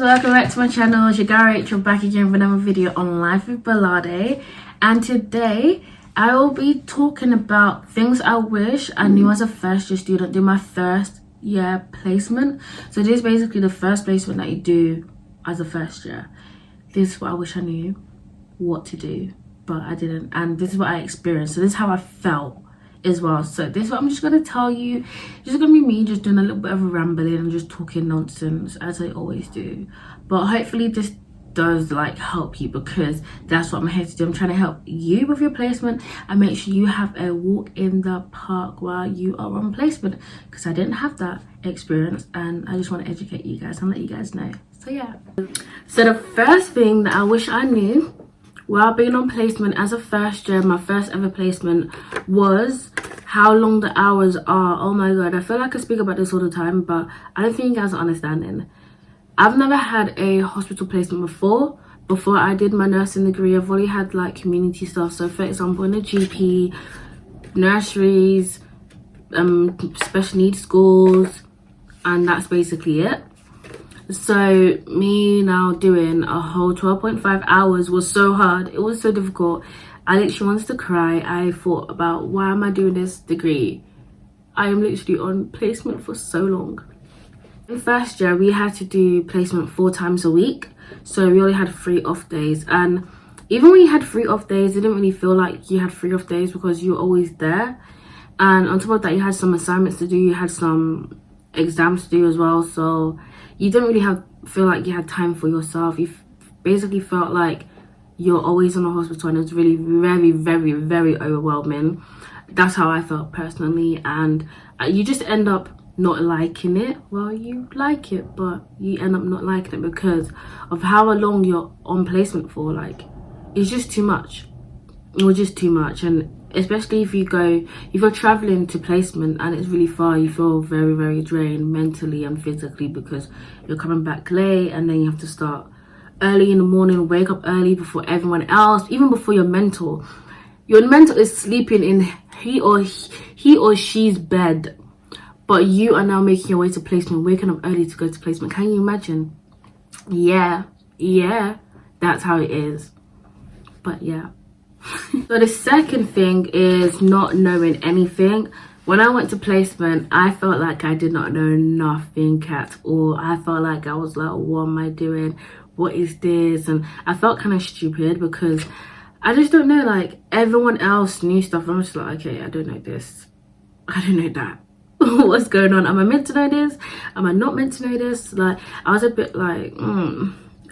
welcome back to my channel. It's your girl Rachel back again with another video on Life with Balade, and today I will be talking about things I wish I knew as a first year student doing my first year placement. So this is basically the first placement that you do as a first year. This is what I wish I knew what to do, but I didn't, and this is what I experienced. So this is how I felt as well. So this is what I'm just gonna tell you. It's just gonna be me just doing a little bit of a rambling and just talking nonsense as I always do, but hopefully this does like help you, because that's what I'm here to do. I'm trying to help you with your placement and make sure you have a walk in the park while you are on placement, because I didn't have that experience and I just want to educate you guys and let you guys know. So yeah, so the first thing that I wish I knew while being on placement as a first year, my first ever placement, was how long the hours are. Oh my god, I feel like I speak about this all the time, but I don't think you guys are understanding. I've never had a hospital placement before. Before I did my nursing degree, I've only had like community stuff. So for example, in a GP, nurseries, special needs schools, and that's basically it. So me now doing a whole 12.5 hours was so hard. It was so difficult. I literally wanted to cry. I thought about, why am I doing this degree? I am literally on placement for so long. In first year, we had to do placement 4 times a week. So we only had 3 off days. And even when you had 3 off days, it didn't really feel like you had 3 off days because you were always there. And on top of that, you had some assignments to do. You had some exams to do as well. So you didn't really feel like you had time for yourself. You basically felt like you're always in the hospital, and it was really very overwhelming. That's how I felt personally, and you just end up not liking it. Well, you like it, but you end up not liking it because of how long you're on placement for. Like, it's just too much. It was just too much. And especially if you're traveling to placement and it's really far, you feel very drained mentally and physically, because you're coming back late and then you have to start early in the morning, wake up early before everyone else, even before your mentor. Your mentor is sleeping in he or she's bed, but you are now making your way to placement, waking up early to go to placement. Can you imagine? Yeah, that's how it is. But yeah. So the second thing is not knowing anything. When I went to placement, I felt like I did not know nothing at all. I felt like I was like, what am I doing? What is this? And I felt kind of stupid because I just don't know, like everyone else knew stuff. I'm just like, okay, I don't know this, I don't know that. What's going on? Am I meant to know this? Am I not meant to know this? Like, I was a bit like,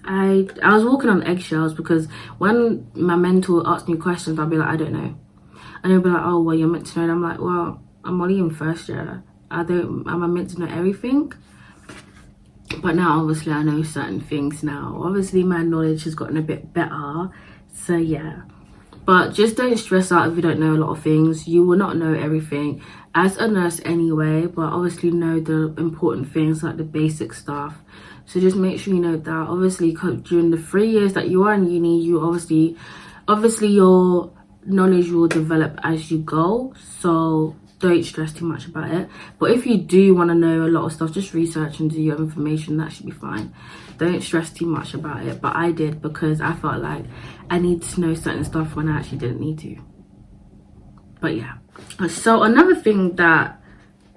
I was walking on eggshells, because when my mentor asked me questions, I'll be like, I don't know. And they'll be like, oh, well, you're meant to know. And I'm like, well, I'm only in first year. Am I meant to know everything? But now, obviously, I know certain things now. Obviously, my knowledge has gotten a bit better. So, yeah. But just don't stress out if you don't know a lot of things. You will not know everything as a nurse anyway, but obviously know the important things, like the basic stuff. So just make sure you know that. Obviously, during the 3 years that you are in uni, you obviously your knowledge will develop as you go. So don't stress too much about it. But if you do want to know a lot of stuff, just research and do your information. That should be fine. Don't stress too much about it. But I did, because I felt like I needed to know certain stuff when I actually didn't need to. But yeah. So another thing that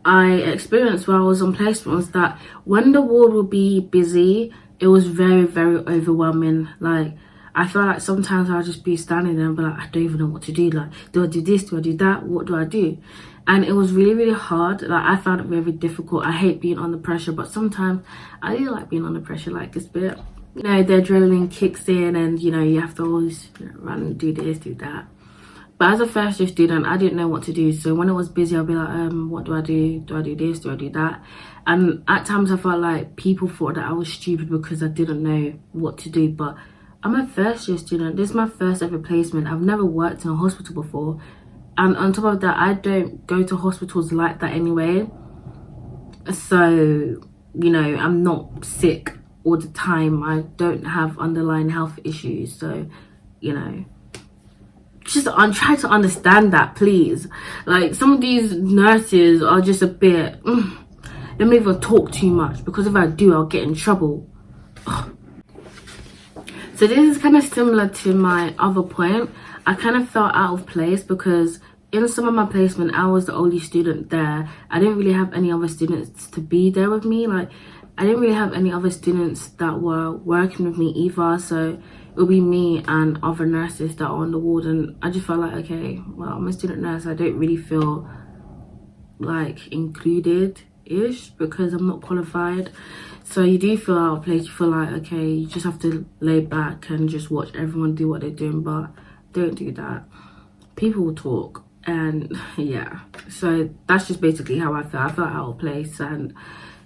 I experienced while I was on placement was that when the ward would be busy, it was very overwhelming. Like, I felt like sometimes I'll just be standing there and be like, I don't even know what to do. Like, do I do this? Do I do that? What do I do? And it was really hard. Like, I found it very difficult. I hate being under pressure, but sometimes I do like being under pressure. Like, this bit, the adrenaline kicks in, and you have to always run and do this, do that. But as a first year student, I didn't know what to do. So when it was busy, I'll be like, what do I do? Do I do this? Do I do that? And at times I felt like people thought that I was stupid because I didn't know what to do. But I'm a first year student. This is my first ever placement. I've never worked in a hospital before. And on top of that, I don't go to hospitals like that anyway. So, I'm not sick all the time. I don't have underlying health issues. So, I'm trying to understand that, please. Like, some of these nurses are just a bit let me even talk too much, because if I do, I'll get in trouble. So this is kind of similar to my other point. I kind of felt out of place because in some of my placement, I was the only student there. I didn't really have any other students to be there with me. Like, I didn't really have any other students that were working with me either. So it would be me and other nurses that are on the ward. And I just felt like, okay, well, I'm a student nurse. I don't really feel like included-ish because I'm not qualified. So you do feel out of place. You feel like, okay, you just have to lay back and just watch everyone do what they're doing, but don't do that. People will talk, and yeah. So that's just basically how I felt. I felt out of place, and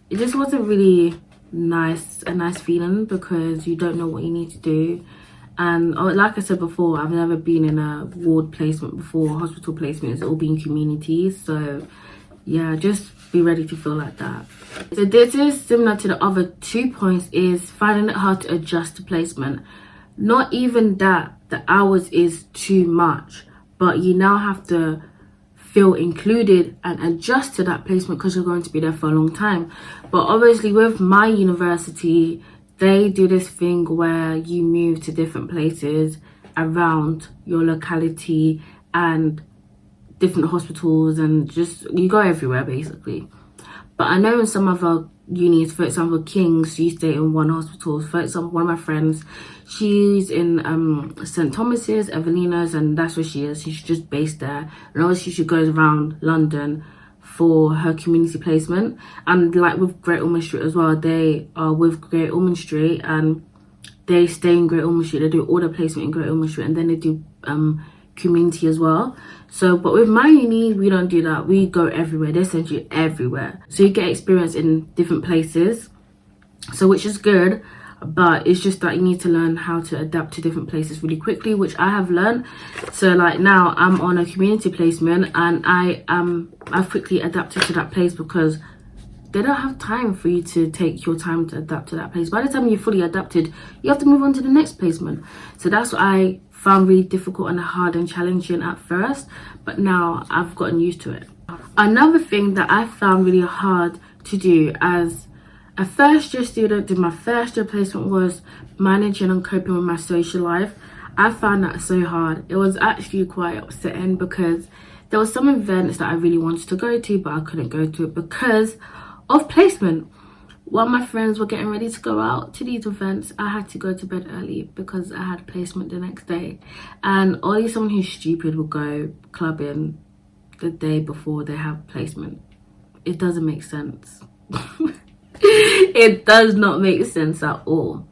it just wasn't really a nice feeling because you don't know what you need to do. And like I said before, I've never been in a ward placement before, hospital placement. It's all been communities. So yeah, just be ready to feel like that. So this is similar to the other 2 points, is finding it hard to adjust to placement. Not even that the hours is too much, but you now have to feel included and adjust to that placement because you're going to be there for a long time. But obviously with my university, they do this thing where you move to different places around your locality and different hospitals, and just you go everywhere basically. But I know in some other unis, for example King's, you stay in one hospital. For example, one of my friends, she's in St Thomas's, Evelina's, and that's where she is. She's just based there, and obviously she goes around London for her community placement. And like with Great Ormond Street as well, they are with Great Ormond Street and they stay in Great Ormond Street. They do all the placement in Great Ormond Street, and then they do community as well. So but with my uni, we don't do that. We go everywhere. They send you everywhere, so you get experience in different places, so which is good. But it's just that you need to learn how to adapt to different places really quickly, which I have learned. So like now I'm on a community placement, and I've quickly adapted to that place because they don't have time for you to take your time to adapt to that place. By the time you're fully adapted, you have to move on to the next placement. So that's what I found really difficult and hard and challenging at first, but now I've gotten used to it. Another thing that I found really hard to do as a first year student, in my first year placement, was managing and coping with my social life. I found that so hard. It was actually quite upsetting because there were some events that I really wanted to go to, but I couldn't go to it because of placement. While my friends were getting ready to go out to these events, I had to go to bed early because I had placement the next day. And only someone who's stupid will go clubbing the day before they have placement. It doesn't make sense. It does not make sense at all.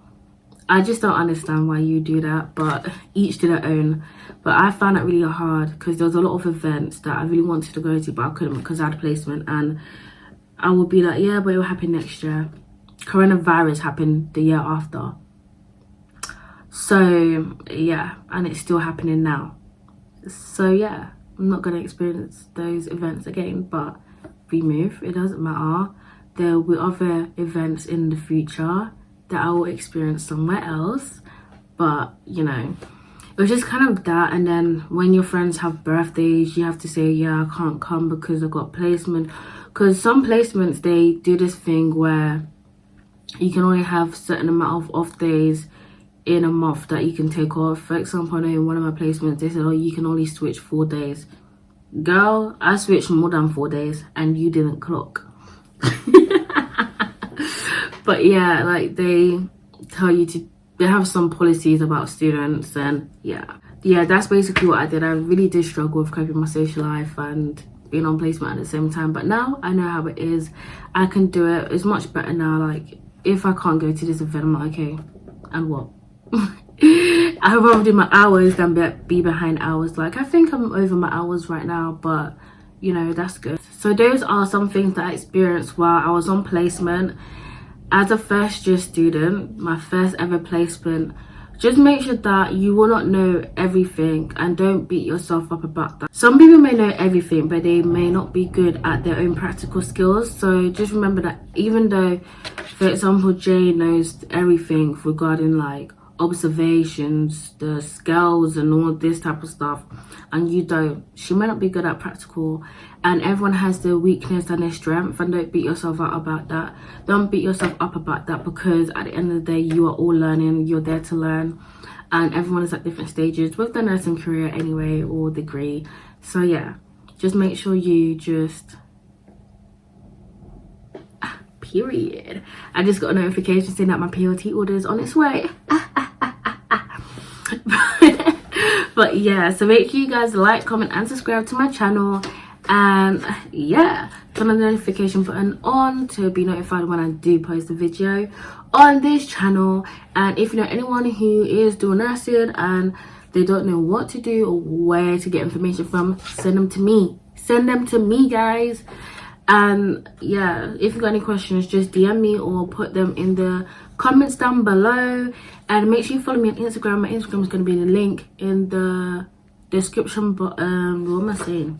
I just don't understand why you do that, but each to their own. But I found it really hard because there was a lot of events that I really wanted to go to, but I couldn't because I had placement. And I would be like, yeah, but it will happen next year. Coronavirus happened the year after. So yeah, and it's still happening now. So yeah, I'm not going to experience those events again, but we move. It doesn't matter. There will be other events in the future that I will experience somewhere else. But, you know, it was just kind of that. And then when your friends have birthdays, you have to say, yeah, I can't come because I got placement. Because some placements, they do this thing where you can only have certain amount of off days in a month that you can take off. For example, I know in one of my placements, they said, oh, you can only switch 4 days. Girl, I switched more than 4 days and you didn't clock. But yeah, like they tell you to, they have some policies about students, and yeah, that's basically what I did. I really did struggle with coping my social life and being on placement at the same time, but now I know how it is. I can do it. It's much better now. Like if I can't go to this event, I'm like, okay, and what? I'd rather do my hours than be behind hours. Like I think I'm over my hours right now, but you know, that's good. So those are some things that I experienced while I was on placement. As a first year student, my first ever placement, just make sure that you will not know everything and don't beat yourself up about that. Some people may know everything, but they may not be good at their own practical skills. So just remember that even though, for example, Jay knows everything regarding like, observations, the scales and all this type of stuff, and you don't, she might not be good at practical. And everyone has their weakness and their strength, and don't beat yourself up about that. Don't beat yourself up about that, because at the end of the day, you are all learning. You're there to learn, and everyone is at different stages with the nursing career anyway, or degree. So yeah, just make sure you just period. I just got a notification saying that my PLT order is on its way. But yeah, so make sure you guys like, comment and subscribe to my channel, and yeah, turn on the notification button on to be notified when I do post a video on this channel. And if you know anyone who is doing nursing and they don't know what to do or where to get information from, send them to me, guys. And yeah, if you got any questions, just DM me or put them in the comments down below. And make sure you follow me on Instagram. My Instagram is going to be in the link in the description. But what am I saying?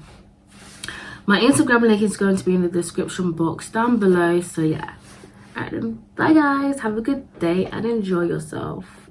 My Instagram link is going to be in the description box down below. So yeah, alright then, bye guys, have a good day and enjoy yourself.